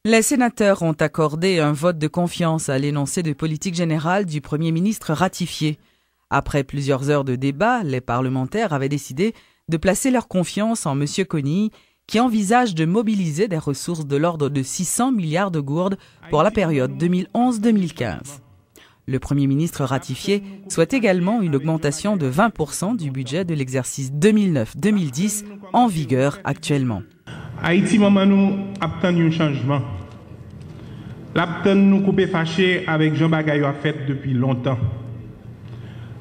Les sénateurs ont accordé un vote de confiance à l'énoncé de politique générale du Premier ministre ratifié. Après plusieurs heures de débat, les parlementaires avaient décidé de placer leur confiance en M. Conille, qui envisage de mobiliser des ressources de l'ordre de 600 milliards de gourdes pour la période 2011-2015. Le Premier ministre ratifié souhaite également une augmentation de 20% du budget de l'exercice 2009-2010 en vigueur actuellement. Haïti, maman, nous attend un changement. L'abten nous coupé fâché avec Jean Bagayou a fait depuis longtemps.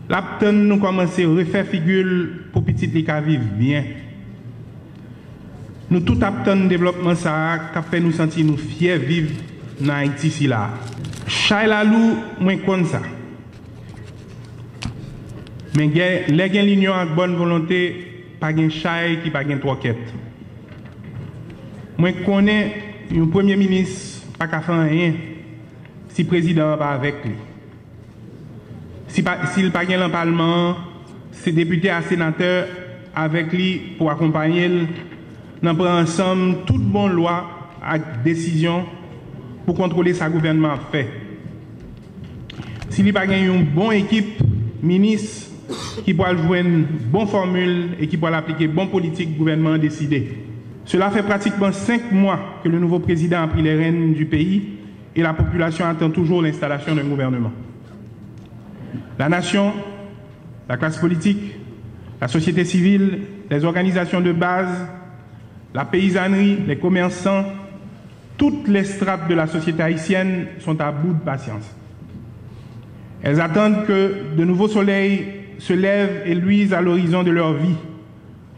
L'abten nous commencer à refaire figure pour petit les cas vivre bien. Nous tout abten développement ça qui fait nous sentir nous fiers vivre dans Haïti si là. Chailalou moins comme ça. Mais les gens l'union avec bonne volonté pas gain chai qui pas gain troquette. Moi connais un premier ministre pas qu'à faire rien si le président pas avec lui. S'il pas gain dans le parlement, ses députés et sénateurs avec lui pour accompagner dans prendre ensemble toute bonne loi et décision pour contrôler sa gouvernement fait. S'il n'y a pas une bonne équipe ministre qui pourra jouer une bonne formule et qui pourra appliquer une bonne politique gouvernement décidé. Cela fait pratiquement 5 mois que le nouveau président a pris les rênes du pays et la population attend toujours l'installation d'un gouvernement. La nation, la classe politique, la société civile, les organisations de base, la paysannerie, les commerçants, toutes les strates de la société haïtienne sont à bout de patience. Elles attendent que de nouveaux soleils se lèvent et luisent à l'horizon de leur vie,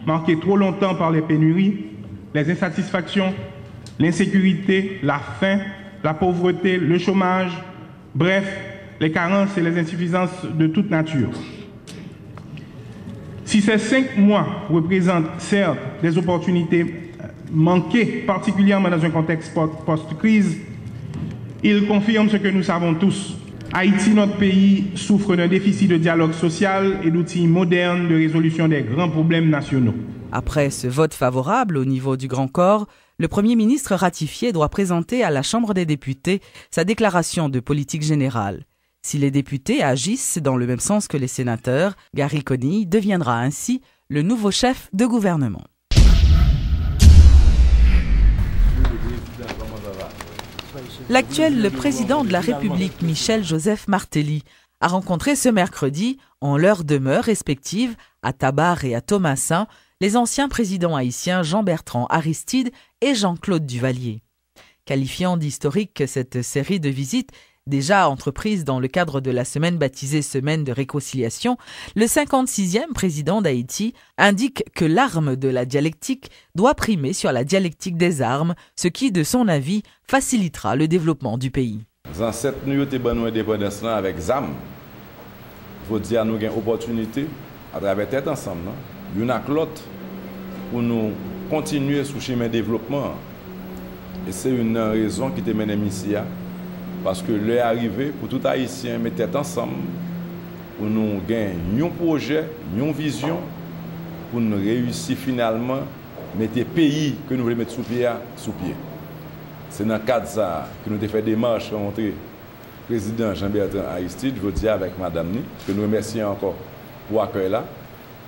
marqués trop longtemps par les pénuries, les insatisfactions, l'insécurité, la faim, la pauvreté, le chômage, bref, les carences et les insuffisances de toute nature. Si ces 5 mois représentent certes des opportunités manquées, particulièrement dans un contexte post-crise, ils confirment ce que nous savons tous. Haïti, notre pays, souffre d'un déficit de dialogue social et d'outils modernes de résolution des grands problèmes nationaux. Après ce vote favorable au niveau du Grand Corps, le Premier ministre ratifié doit présenter à la Chambre des députés sa déclaration de politique générale. Si les députés agissent dans le même sens que les sénateurs, Gary Conille deviendra ainsi le nouveau chef de gouvernement. L'actuel président de la République, Michel-Joseph Martelly, a rencontré ce mercredi, en leurs demeures respectives, à Tabar et à Thomassin, les anciens présidents haïtiens Jean-Bertrand Aristide et Jean-Claude Duvalier. Qualifiant d'historique cette série de visites, déjà entreprise dans le cadre de la semaine baptisée Semaine de réconciliation, le 56e président d'Haïti indique que l'arme de la dialectique doit primer sur la dialectique des armes, ce qui, de son avis, facilitera le développement du pays. Les ancêtres nous ont été bonnes indépendance avec ZAM. Il faut dire nous avons une opportunité à travers tête ensemble, l'une avec l'autre, pour nous continuer sur le chemin de développement. Et c'est une raison qui te mène ici. Parce que l'heure est arrivée pour tout Haïtien mettre tête ensemble pour nous gagner un projet, une vision, pour nous réussir finalement à mettre le pays que nous voulons mettre sous pied. C'est dans le cadre de ça que nous avons fait des marches entre le président Jean-Bertrand Aristide, je veux dire avec Madame Ni, que nous remercions encore pour l'accueil là.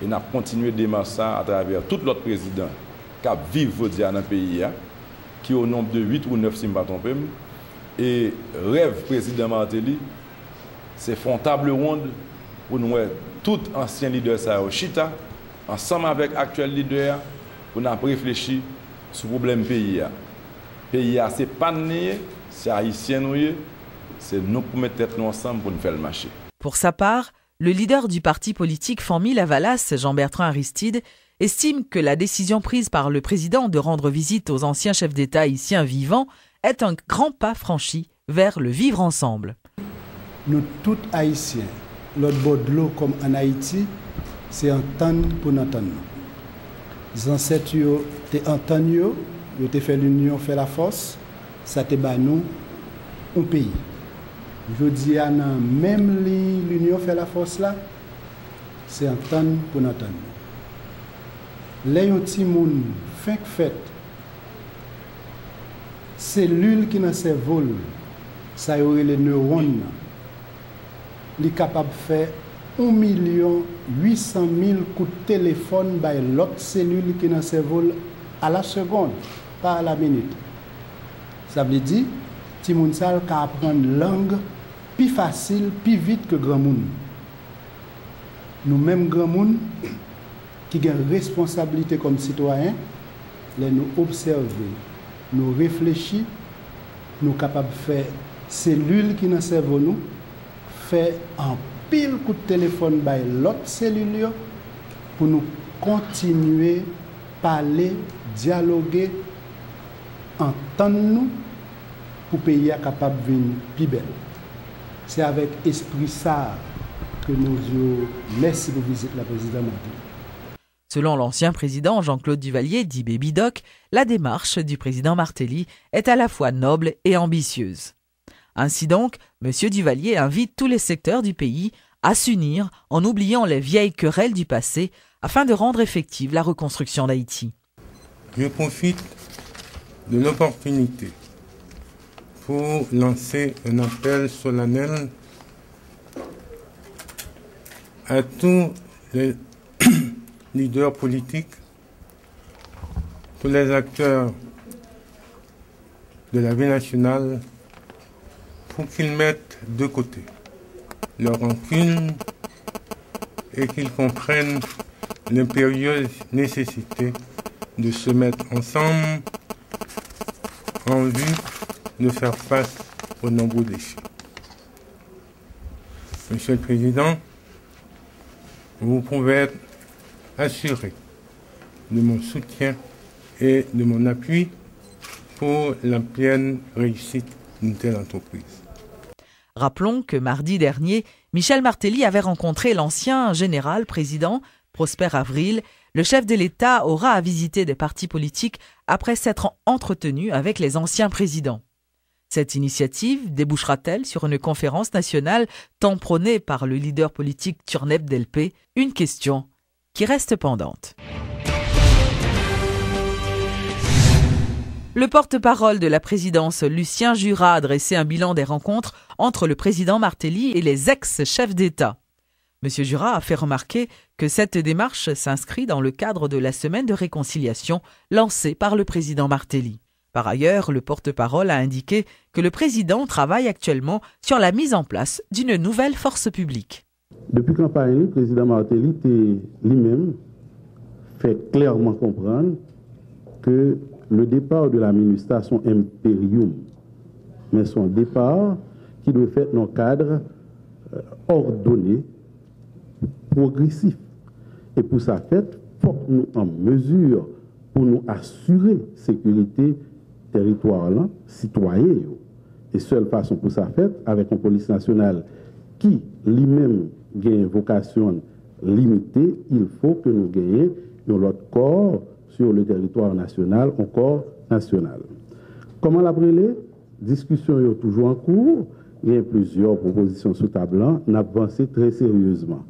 Et nous avons continué des marches à travers tout l'autre président qui vivent dans le pays, qui est au nombre de 8 ou 9, si je ne me trompe pas. Et rêve président Martelly, c'est faire une table ronde pour nous, tout ancien leader au Chita, ensemble avec l'actuel leader, pour nous réfléchir sur le problème pays. Le pays, ce n'est pas nous, c'est haïtien, c'est nous pour mettre tête ensemble pour nous faire le marché. Pour sa part, le leader du parti politique Famille-Lavalas, Jean-Bertrand Aristide, estime que la décision prise par le président de rendre visite aux anciens chefs d'État haïtiens vivants est un grand pas franchi vers le vivre ensemble. Nous tous haïtiens, l'autre bord de l'eau comme en Haïti, c'est entendre pour entendre. Les ancêtres ont entendu, ils ont fait l'union, fait la force, ça te bat nous un pays. Je dis même l'union fait la force là, c'est entendre pour entendre. Les petits monde fait cellules qui dans le cerveau, ça y aurait les neurones, ils sont capables de faire 1 800 000 coups de téléphone par l'autre cellule qui dans le cerveau à la seconde, pas à la minute. Ça veut dire que les gens peuvent apprendre la langue plus facile, plus vite que grand monde. Nous-mêmes, grand monde, qui avons une responsabilité comme citoyens, nous observer, nous réfléchir, nous sommes capables de faire cellules qui dans le cerveau, nous, faire un pile coup de téléphone par l'autre cellule pour nous continuer à parler, dialoguer, entendre nous pour que le pays soit capable de venir plus belle. C'est avec esprit ça que nous disons merci pour visiter la présidente Martelly. Selon l'ancien président Jean-Claude Duvalier, dit Baby Doc, la démarche du président Martelly est à la fois noble et ambitieuse. Ainsi donc, M. Duvalier invite tous les secteurs du pays à s'unir en oubliant les vieilles querelles du passé afin de rendre effective la reconstruction d'Haïti. Je profite de l'opportunité pour lancer un appel solennel à tous les leaders politiques, tous les acteurs de la vie nationale, pour qu'ils mettent de côté leur rancune et qu'ils comprennent l'impérieuse nécessité de se mettre ensemble en vue de faire face aux nombreux défis. Monsieur le Président, vous pouvez être assuré de mon soutien et de mon appui pour la pleine réussite d'une telle entreprise. Rappelons que mardi dernier, Michel Martelly avait rencontré l'ancien général président Prosper Avril. Le chef de l'État aura à visiter des partis politiques après s'être entretenu avec les anciens présidents. Cette initiative débouchera-t-elle sur une conférence nationale tant prônée par le leader politique Turneb Delpé? Une question qui reste pendante. Le porte-parole de la présidence, Lucien Jurat, a dressé un bilan des rencontres entre le président Martelly et les ex-chefs d'État. M. Jurat a fait remarquer que cette démarche s'inscrit dans le cadre de la semaine de réconciliation lancée par le président Martelly. Par ailleurs, le porte-parole a indiqué que le président travaille actuellement sur la mise en place d'une nouvelle force publique. Depuis campagne, le président Martelly lui-même fait clairement comprendre que le départ de la MINUSTAH son impérium, mais son départ qui doit faire dans un cadre ordonné, progressif. Et pour ça fait, il faut que nous en mesure pour nous assurer la sécurité territoire là, citoyen. Et seule façon pour ça fait, avec une police nationale qui lui-même a une vocation limitée, il faut que nous gagnions notre corps sur le territoire national, un corps national. Comment l'appeler? Discussion est toujours en cours. Il y a plusieurs propositions sous table. On a avancé très sérieusement.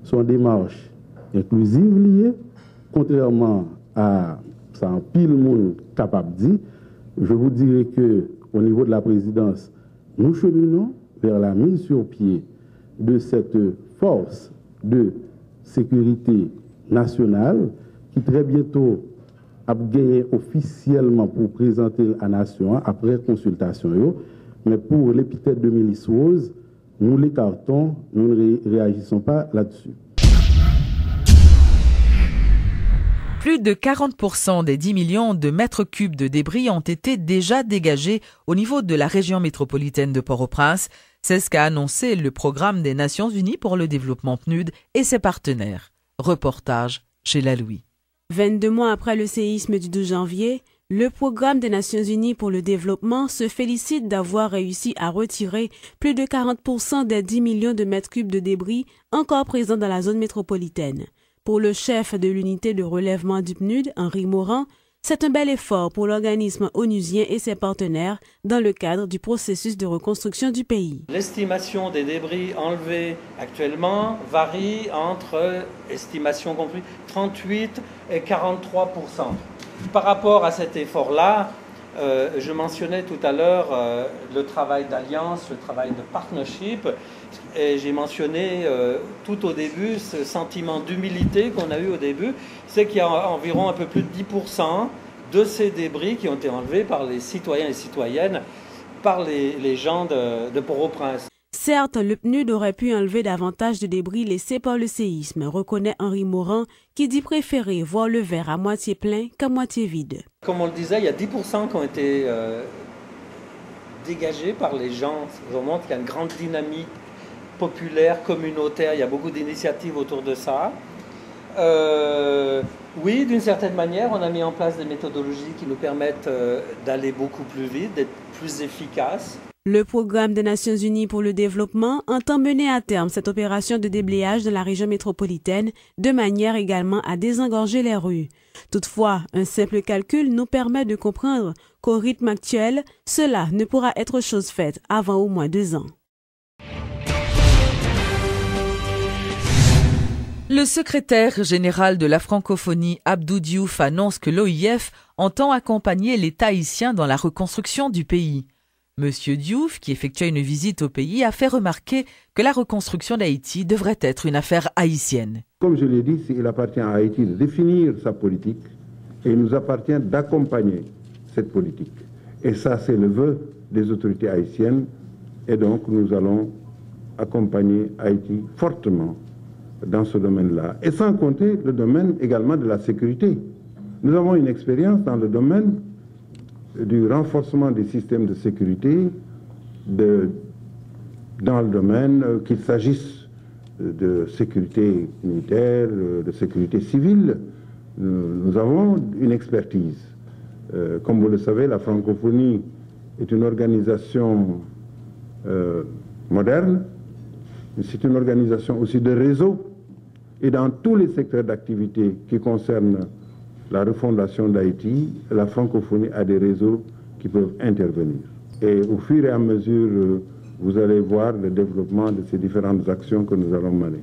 Son démarche inclusive liée, contrairement à ça en pile monde capable de dire, je vous dirais que au niveau de la présidence, nous cheminons vers la mise sur pied de cette force de sécurité nationale qui très bientôt a gagné officiellement pour présenter à la nation après consultation. Mais pour l'épithète de milice rose, nous l'écartons, nous ne réagissons pas là-dessus. Plus de 40% des 10 millions de mètres cubes de débris ont été déjà dégagés au niveau de la région métropolitaine de Port-au-Prince. C'est ce qu'a annoncé le Programme des Nations Unies pour le développement PNUD et ses partenaires. Reportage chez La Louis. 22 mois après le séisme du 12 janvier, le Programme des Nations Unies pour le développement se félicite d'avoir réussi à retirer plus de 40% des 10 millions de mètres cubes de débris encore présents dans la zone métropolitaine. Pour le chef de l'unité de relèvement du PNUD, Henri Morand, c'est un bel effort pour l'organisme onusien et ses partenaires dans le cadre du processus de reconstruction du pays. L'estimation des débris enlevés actuellement varie entre, estimation comprise, 38 et 43%. Par rapport à cet effort-là, Je mentionnais tout à l'heure le travail d'alliance, le travail de partnership, et j'ai mentionné tout au début ce sentiment d'humilité qu'on a eu au début, c'est qu'il y a environ un peu plus de 10% de ces débris qui ont été enlevés par les citoyens et citoyennes, par les gens de Port-au-Prince. Certes, le PNUD aurait pu enlever davantage de débris laissés par le séisme, reconnaît Henri Morin, qui dit préférer voir le verre à moitié plein qu'à moitié vide. Comme on le disait, il y a 10% qui ont été dégagés par les gens. Ça montre qu'il y a une grande dynamique populaire, communautaire, il y a beaucoup d'initiatives autour de ça. Oui, d'une certaine manière, on a mis en place des méthodologies qui nous permettent d'aller beaucoup plus vite, d'être plus efficaces. Le programme des Nations Unies pour le développement entend mener à terme cette opération de déblayage dans la région métropolitaine, de manière également à désengorger les rues. Toutefois, un simple calcul nous permet de comprendre qu'au rythme actuel, cela ne pourra être chose faite avant au moins 2 ans. Le secrétaire général de la francophonie, Abdou Diouf, annonce que l'OIF entend accompagner l'État haïtien dans la reconstruction du pays. Monsieur Diouf, qui effectuait une visite au pays, a fait remarquer que la reconstruction d'Haïti devrait être une affaire haïtienne. Comme je l'ai dit, il appartient à Haïti de définir sa politique et il nous appartient d'accompagner cette politique. Et ça, c'est le vœu des autorités haïtiennes et donc nous allons accompagner Haïti fortement dans ce domaine-là. Et sans compter le domaine également de la sécurité. Nous avons une expérience dans le domaine du renforcement des systèmes de sécurité, dans le domaine qu'il s'agisse de sécurité militaire, de sécurité civile. Nous avons une expertise. Comme vous le savez, la francophonie est une organisation moderne, mais c'est une organisation aussi de réseau. Et dans tous les secteurs d'activité qui concernent la refondation d'Haïti, la francophonie a des réseaux qui peuvent intervenir. Et au fur et à mesure, vous allez voir le développement de ces différentes actions que nous allons mener.